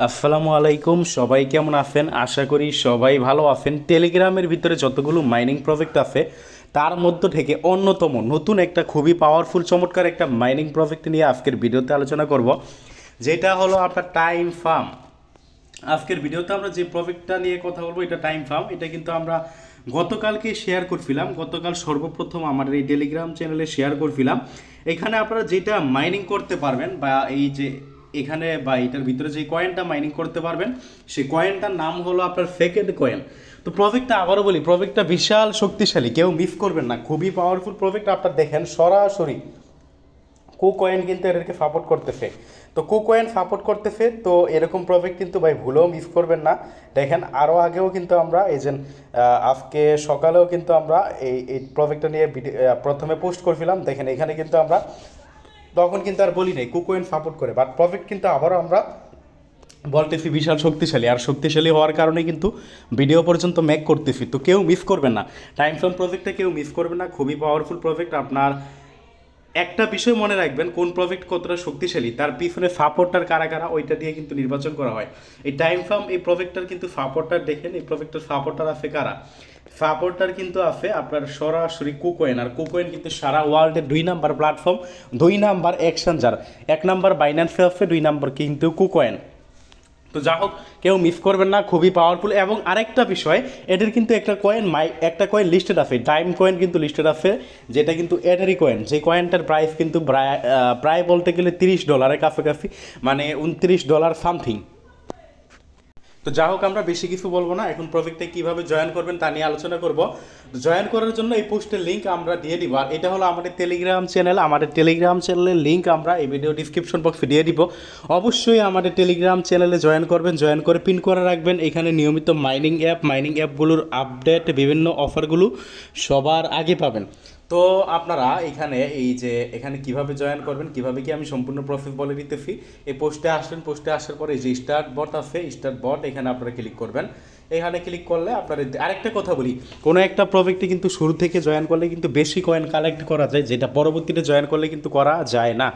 আসসালামু আলাইকুম, সবাই কেমন আছেন? আশা করি সবাই ভালো আছেন। টেলিগ্রামের ভিতরে যতগুলো মাইনিং প্রজেক্ট আছে তার মধ্য থেকে অন্যতম নতুন একটা খুবই পাওয়ারফুল চমৎকার একটা মাইনিং প্রজেক্ট নিয়ে আজকের ভিডিওতে আলোচনা করব, যেটা হলো আপনার টাইম ফার্ম। আজকের ভিডিওতে আমরা যে প্রজেক্টটা নিয়ে কথা বলবো এটা টাইম ফার্ম। এটা কিন্তু আমরা গতকালকে শেয়ার করছিলাম, গতকাল সর্বপ্রথম আমাদের এই টেলিগ্রাম চ্যানেলে শেয়ার করছিলাম। এখানে আপনারা যেটা মাইনিং করতে পারবেন বা এই যে এখানে বা এটার ভিতরে যে কয়েনটা মাইনিং করতে পারবেন সেই কয়েনটার নাম হলো আপনার সেকেন্ড কয়েন। তো প্রজেক্টটা আবারও বলি, প্রজেক্টটা বিশাল শক্তিশালী, কেউ মিস করবেন না, খুবই পাওয়ারফুল প্রজেক্ট। আপনারা দেখেন সরাসরি কুকয়েন কিন্তু এদেরকে সাপোর্ট করতেছে। তো কুকয়েন সাপোর্ট করতেছে, তো এরকম প্রজেক্ট কিন্তু ভাই ভুলেও মিস করবেন না। দেখেন আরও আগেও কিন্তু আমরা এই যে আজকে সকালেও কিন্তু আমরা এই প্রজেক্টটা নিয়ে প্রথমে পোস্ট করছিলাম। দেখেন এখানে কিন্তু আমরা তখন কিন্তু আর বলি নাই কুকয়েন সাপোর্ট করে, বাট প্রজেক্ট কিন্তু আবারও আমরা বলতেছি বিশাল শক্তিশালী, আর শক্তিশালী হওয়ার কারণে কিন্তু ভিডিও পর্যন্ত মেক করতেছি। তো কেউ মিস করবেন না, টাইম ফ্রেম প্রজেক্টটা কেউ মিস করবেন না, খুবই পাওয়ারফুল প্রজেক্ট। আপনার একটা বিষয় মনে রাখবেন, কোন প্রজেক্ট কতটা শক্তিশালী তার পিছনে সাপোর্টার কারা কারা ওইটা দিয়ে কিন্তু নির্বাচন করা হয়। এই টাইম ফার্ম এই প্রজেক্টটার কিন্তু সাপোর্টার দেখেন, এই প্রজেক্টের সাপোর্টার আছে কারা? সাপোর্টার কিন্তু আছে আপনার সরাসরি কুকয়েন, আর কুকয়েন কিন্তু সারা ওয়ার্ল্ডের 2 number platform, 2 number exchanger, 1 number বাইন্যান্সে আছে, 2 নাম্বার কিন্তু কুকয়েন। তো যা হোক, কেউ মিস করবেন না, খুবই পাওয়ারফুল। এবং আরেকটা বিষয়, এদের কিন্তু একটা কয়েন লিস্টেড আছে, টাইম কয়েন কিন্তু লিস্টেড আছে, যেটা কিন্তু এটারই কয়েন, যে কয়েনটার প্রাইস কিন্তু প্রায় বলতে গেলে $30 কাছাকাছি, মানে $29 সামথিং। তো যা হোক, আমরা বেশি কিছু বলবো না, এখন প্রজেক্টে কীভাবে জয়েন করবেন তা নিয়ে আলোচনা করব। জয়েন করার জন্য এই পোস্টের লিঙ্ক আমরা দিয়ে দিব, আর এটা হলো আমাদের টেলিগ্রাম চ্যানেল। আমাদের টেলিগ্রাম চ্যানেলের লিঙ্ক আমরা এই ভিডিও ডিসক্রিপশন বক্সে দিয়ে দিব। অবশ্যই আমাদের টেলিগ্রাম চ্যানেলে জয়েন করবেন, জয়েন করে পিন করে রাখবেন। এখানে নিয়মিত মাইনিং অ্যাপগুলোর আপডেট, বিভিন্ন অফারগুলো সবার আগে পাবেন। তো আপনারা এখানে কিভাবে জয়েন করবেন, কিভাবে কি আমি সম্পূর্ণ প্রসেস বলে দিতেছি। এই পোস্টে আসবেন, পোস্টে আসার পরে যে স্টার্ট বট আছে, স্টার্ট বট এখানে আপনারা ক্লিক করবেন। এখানে ক্লিক করলে আপনারা আরেকটা কথা বলি, কোনো একটা প্রজেক্টে কিন্তু শুরু থেকে জয়েন করলে কিন্তু বেশি কয়েন কালেক্ট করা যায়, যেটা পরবর্তীতে জয়েন করলে কিন্তু করা যায় না।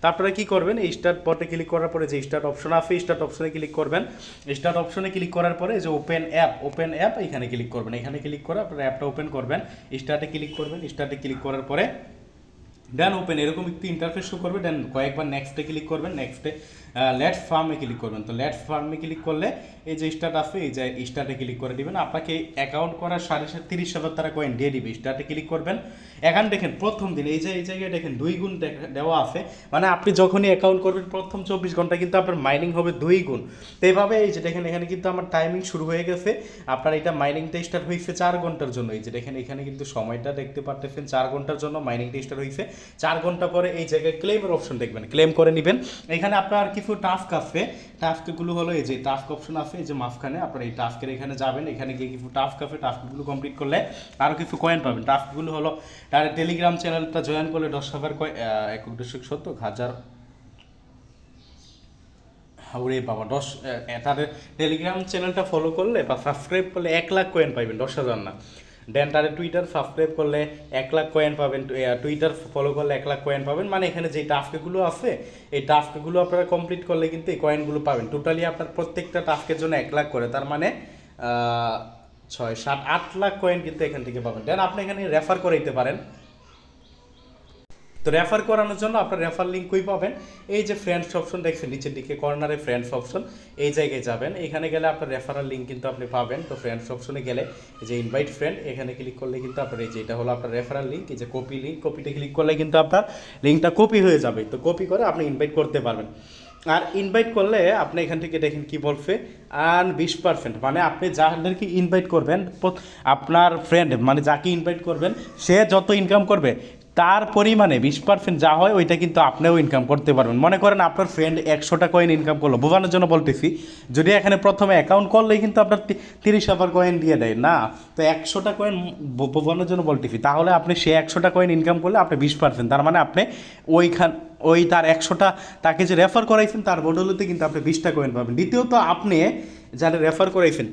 তা আপনারা কী করবেন, এই স্টার্ট বটে ক্লিক করার পরে যে স্টার্ট অপশন আছে, স্টার্ট অপশনে ক্লিক করবেন। স্টার্ট অপশনে ক্লিক করার পরে যে ওপেন অ্যাপ এখানে ক্লিক করবেন। এখানে ক্লিক করে আপনারা অ্যাপটা ওপেন করবেন, স্টার্টে ক্লিক করবেন। স্টার্টে ক্লিক করার পরে দেন ওপেন এরকম একটি ইন্টারফেস শো করবে। দেন কয়েকবার নেক্সটে ক্লিক করবেন, নেক্সটে লেটস ফার্মে ক্লিক করবেন। তো লেটস ফার্মে ক্লিক করলে এই যে স্টার্ট আছে, এই যে স্টার্টে ক্লিক করে দিবেন। আপনাকে অ্যাকাউন্ট করার 30,000 টাকা কয়েন দিয়ে দিবে। স্টার্টে ক্লিক করবেন। এখানে দেখেন প্রথম দিন এই জায়গায় দেখেন 2 গুণ দেওয়া আছে, মানে আপনি যখনই অ্যাকাউন্ট করবেন প্রথম 24 ঘন্টা কিন্তু আপনার মাইনিং হবে 2 গুণ। তো এইভাবে এই যে দেখেন এখানে কিন্তু আমার টাইমিং শুরু হয়ে গেছে। আপনার এটা মাইনিংটা স্টার্ট হয়েছে 4 ঘন্টার জন্য। এই যে দেখেন এখানে কিন্তু সময়টা দেখতে পারতেছেন, 4 ঘন্টার জন্য মাইনিংটা স্টার্ট হয়েছে। 4 ঘন্টা পরে এই জায়গায় ক্লেমের অপশন দেখবেন, ক্লেম করে নেবেন। এখানে আপনার কিছু টাস্ক আছে, টাস্কগুলো হলো এই যে টাস্ক অপশন আছে, এই যে মাঝখানে আপনার এই টাস্কের এখানে যাবেন। এখানে গিয়ে কিছু টাস্ক আছে, টাস্কগুলো কমপ্লিট করলে আরও কিছু কয়েন পাবেন। টাস্কগুলো হলো তার টেলিগ্রাম চ্যানেলটা জয়েন করলে 10,000 কয়েন, 1,170,000 ওরে বাবা, তাদের টেলিগ্রাম চ্যানেলটা ফলো করলে বা সাবস্ক্রাইব করলে 1 লাখ কয়েন পাবেন, 10,000 না। দেন তাদের টুইটার সাবস্ক্রাইব করলে 1 লাখ কয়েন পাবেন, টুইটার ফলো করলে 1 লাখ কয়েন পাবেন। মানে এখানে যে টাস্কগুলো আছে এই টাস্কগুলো আপনারা কমপ্লিট করলে কিন্তু এই কয়েনগুলো পাবেন। টোটালি আপনার প্রত্যেকটা টাস্কের জন্য 1 লাখ করে, তার মানে 6, 7, 8 লাখ কয়েন কিন্তু এখান থেকে পাবেন। দেন আপনি এখানে রেফার করে দিতে পারেন। তো রেফার করানোর জন্য আপনার রেফার লিঙ্ক কই পাবেন, এই যে ফ্রেন্ডস অপশন দেখছেন নিচের দিকে কর্নারে ফ্রেন্ডস অপশন, এই জায়গায় যাবেন। এখানে গেলে আপনার রেফারাল লিঙ্ক কিন্তু আপনি পাবেন। তো ফ্রেন্ডস অপশনে গেলে এই যে ইনভাইট ফ্রেন্ড এখানে ক্লিক করলে কিন্তু আপনার এই যে এটা হলো আপনার রেফারাল লিঙ্ক, এই যে কপি লিঙ্ক, কপিতে ক্লিক করলে কিন্তু আপনার লিঙ্কটা কপি হয়ে যাবে। তো কপি করে আপনি ইনভাইট করতে পারবেন। আর ইনভাইট করলে আপনি এখান থেকে দেখেন কি বলছে, আর 20%, মানে আপনি যাদেরকে ইনভাইট করবেন, আপনার ফ্রেন্ড মানে যাকে ইনভাইট করবেন সে যত ইনকাম করবে তার পরিমাণে 20% যা হয় ওইটা কিন্তু আপনিও ইনকাম করতে পারবেন। মনে করেন আপনার ফ্রেন্ড 100টা কয়েন ইনকাম করলো, বোঝানোর জন্য বলতেছি, যদি এখানে প্রথমে অ্যাকাউন্ট করলেই কিন্তু আপনার 30,000 কয়েন দিয়ে দেয় না। তো 100টা কয়েন বোঝানোর জন্য বলতেছি, তাহলে আপনি সে 100টা কয়েন ইনকাম করলে আপনি 20%, তার মানে আপনি তার 100টা তাকে যে রেফার করাইছেন তার বদলতে কিন্তু আপনি 20টা কয়েন পাবেন। দ্বিতীয়ত আপনি যারা রেফার করাইছেন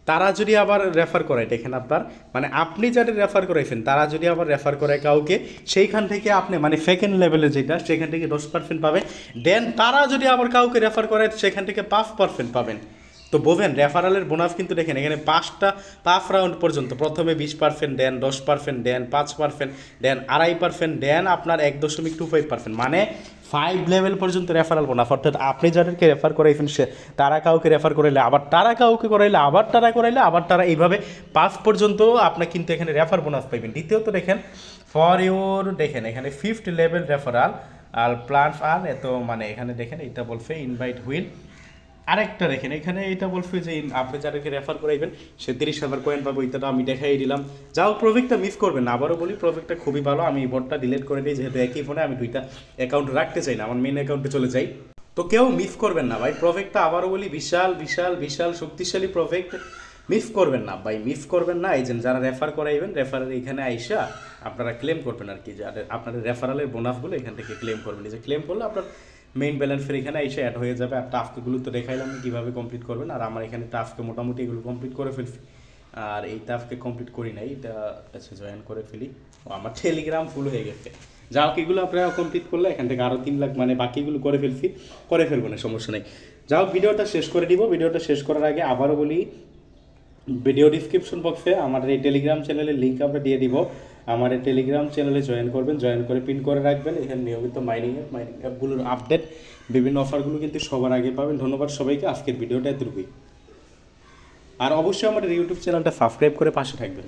তারা যদি আবার রেফার করায়, দেখেন আপনার মানে আপনি যাদের রেফার করাইছেন তারা যদি আবার রেফার করায় কাউকে, সেইখান থেকে আপনি মানে সেকেন্ড লেভেলে যেটা সেখান থেকে 10% পাবেন। দেন তারা যদি আবার কাউকে রেফার করায় সেখান থেকে 5% পাবেন। তো বোঝেন রেফারেলের বোনাস কিন্তু দেখেন এখানে 5 রাউন্ড পর্যন্ত, প্রথমে 20% দেন, 10% দেন, 5% দেন, 2.5% দেন, আপনার 1.25%, মানে 5 লেভেল পর্যন্ত রেফারেল বোনাস। অর্থাৎ আপনি যাদেরকে রেফার করাইছেন সে তারা কাউকে রেফার করাইলে আবার তারা কাউকে করাইলে আবার তারা করাইলে আবার তারা, এইভাবে 5 পর্যন্ত আপনার কিন্তু এখানে রেফার বোনাস পাইবেন। দ্বিতীয়ত দেখেন ফর ইউর, দেখেন এখানে 5th লেভেল রেফারাল আর প্ল্যান্স আর এত, মানে এখানে দেখেন এটা বলছে ইনভাইট হুইল। আরেকটা দেখেন এখানে এটা বলছে যে আপনি যাদেরকে রেফার করাইবেন সে 30,000 কয়েন পাবো, এটা আমি দেখাই দিলাম। যাও প্রজেক্টটা মিস করবেন না, আবারও বলি প্রজেক্টটা খুবই ভালো। আমি এই বোর্ডটা ডিলিট করে দিই, যেহেতু একই ফোনে আমি 2টা অ্যাকাউন্ট রাখতে চাই না, আমার মেন অ্যাকাউন্টে চলে যাই। তো কেউ মিস করবেন না ভাই, প্রজেক্টটা আবারও বলি বিশাল বিশাল বিশাল শক্তিশালী প্রজেক্ট, মিস করবেন না ভাই, মিস করবেন না। এই যে যারা রেফার করাইবেন রেফারের এখানে আইসা আপনারা ক্লেম করবেন আর কি, যাদের আপনাদের রেফারেলের বোনাসগুলো এখান থেকে ক্লেম করবেন। এই যে ক্লেম করলে আপনার মেইন ব্যালেন্সের এখানে এসে অ্যাড হয়ে যাবে। আর টাস্কগুলো তো দেখাইলাম কীভাবে কমপ্লিট করবেন, আর আমার এখানে টাস্কে মোটামুটি এগুলো কমপ্লিট করে ফেলছি। আর এই টাস্কে কমপ্লিট করি নাই, এটা আচ্ছা জয়েন করে ফেলি। ও আমার টেলিগ্রাম ফুল হয়ে গেছে। যাও এগুলো আপনারা কমপ্লিট করলে এখান থেকে আরও 3 লাখ, মানে বাকিগুলো করে ফেলবো না, সমস্যা নেই। যাও ভিডিওটা শেষ করে দিব। ভিডিওটা শেষ করার আগে আবারও বলি, ভিডিও ডিসক্রিপশন বক্সে আমাদের এই টেলিগ্রাম চ্যানেলের লিঙ্ক আমরা দিয়ে দিব। আমার এই টেলিগ্রাম চ্যানেলে জয়েন করবেন, জয়েন করে পিন করে রাখবেন। এখানে নিয়মিত মাইনিং অ্যাপগুলোর আপডেট, বিভিন্ন অফারগুলো কিন্তু সবার আগে পাবেন। ধন্যবাদ সবাইকে, আজকের ভিডিওটা এতটুকুই। আর অবশ্যই আমাদের ইউটিউব চ্যানেলটা সাবস্ক্রাইব করে পাশে থাকবেন।